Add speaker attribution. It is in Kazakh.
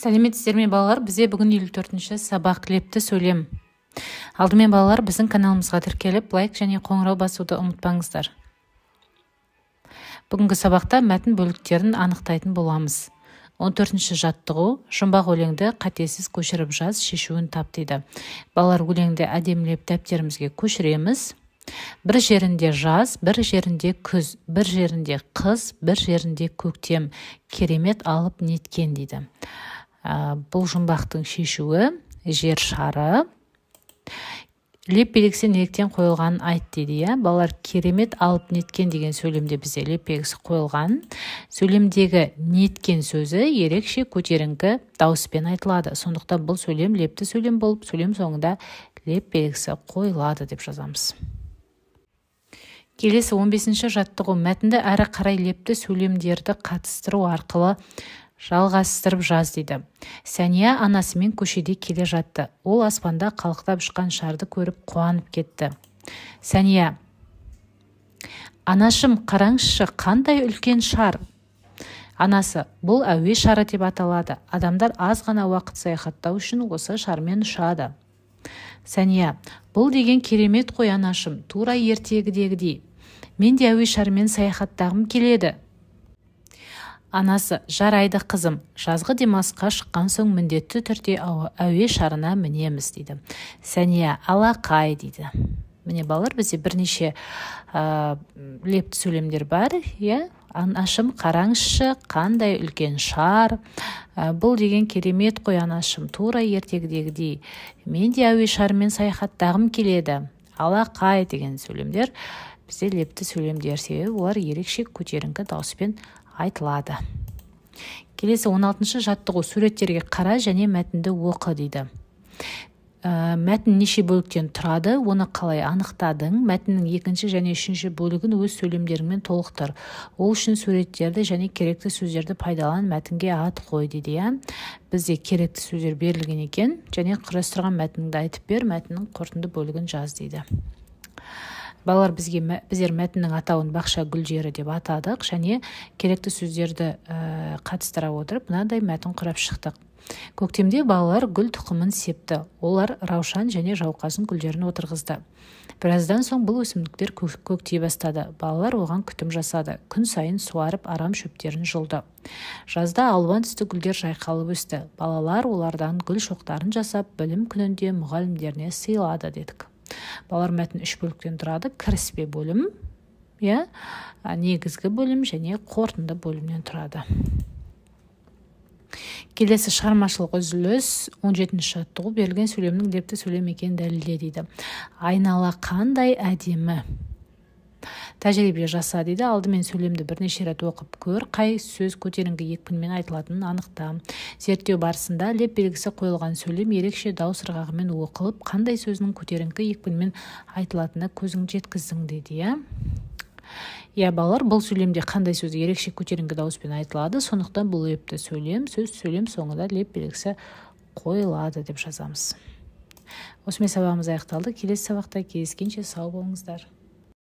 Speaker 1: Сәлеметсіздер ме балалар? Бізде бүгін 54-ші сабақ лепті сөйлем. Алдымен балалар біздің каналымызға тіркеліп, лайк және қоңырау басуды ұмытпаңыздар. Бүгінгі сабақта мәтін бөліктерін анықтайтын боламыз. 14-ші жаттығу, жұмбақ өлеңді қатесіз көшіріп жаз, шешуін тап дейді. Балалар өлеңді әдемілеп дәптерімізге көшіреміз. Бір жерінде жаз, бір жерінде күз, бір жерінде қыз, бір жерінде көктем, керемет алып неткен дейді. Бұл жұмбақтың шешуі жер шары. Леп белгісі неліктен қойылғанын айт дейді. Балалар, керемет алып неткен деген сөйлемде бізде леп белгісі қойылған. Сөйлемдегі неткен сөзі ерекше көтеріңкі дауыспен айтылады. Сондықтан бұл сөйлем лепті сөйлем болып, сөйлем соңында леп белгісі қойылады деп жазамыз. Келесі 15-ші жаттығу, мәтінді әрі қарай лепті сөйлемдерді қатыстыру арқылы жалғастырып жаз дейді. Сәния анасымен көшеде келе жатты. Ол аспанда қалықтап ұшқан шарды көріп қуанып кетті. Сәния: анашым, қараңызшы, қандай үлкен шар. Анасы: бұл әуе шары деп аталады. Адамдар аз ғана уақыт саяхаттау үшін осы шармен ұшады. Сәния: бұл деген керемет қой анашым, тура ертегідегідей. Мен де әуе шармен саяхаттағым келеді. Анасы: жарайды қызым, жазғы демалысқа шыққан соң міндетті түрде әуе шарына мінеміз дейді. Сәния: алақай дейді. Міне балалар, бізде бірнеше лепті сөйлемдер бар. Анашым, қараңызшы, қандай үлкен шар. Бұл деген керемет қой анашым, тура ертегідегідей. Мен де әуе шарымен саяхаттағым келеді. Алақай деген сөйлемдер бізде лепті сөйлемдер, себебі олар ерекше көтеріңкі дауыспен айтылады. Келесі 16-шы жаттығу, суреттерге қара және мәтінді оқы дейді. Мәтін неше бөліктен тұрады, оны қалай анықтадың? Мәтіннің екінші және үшінші бөлігін өз сөйлемдеріңмен толықтыр. Ол үшін суреттерді және керекті сөздерді пайдалан, мәтінге ат қой дейді. Бізде керекті сөздер берілген екен, және құрастырған мәтінді айтып бер, мәтіннің қорытынды бөлігін жаз дейді. Балалар, біздер мәтіннің атауын бақша гүлдері деп атадық, және керекті сөздерді қатыстыра отырып, мынадай мәтін құрап шықтық. Көктемде балалар гүл тұқымын септі. Олар раушан және жауқазын гүлдерін отырғызды. Біраздан соң бұл өсімдіктер көктей бастады. Балалар оған күтім жасады. Күн сайын суарып, арам шөптерін жұлды. Жазда алуан түсті гүлдер жайқалып өсті. Балалар олардан гүл шоқтарын жасап, білім күнінде мұғалімдеріне сыйлады дедік. Балалар, мәтін 3 бөліктен тұрады. Кіріспе бөлім, негізгі бөлім және қорытынды бөлімнен тұрады. Келесі шығармашылық үзіліс, 17-ші жаттығу, берілген сөйлемнің лепті сөйлем екенін дәлелде дейді. Айнала қандай әдемі. Тәжірибе жаса дейді. Алдымен сөйлемді бірнеше рет оқып көр, қай сөз көтеріңкі екпінмен айтылатынын анықта. Зерттеу барысында леп белгісі қойылған сөйлем ерекше дауыс ырғағымен оқылып, қандай сөзінің көтеріңкі екпінмен айтылатынына көзің жеткіздің дейді. Балалар, бұл сөйлемде қандай сөз ерекше көтеріңкі дауыспен айтылады, сондықтан бұл лепті сөйлем, сөйлем соңында леп белгісі қойылады деп жазамыз. Осымен сабағымыз аяқталды. Келесі сабақта кездескенше сау болыңыздар.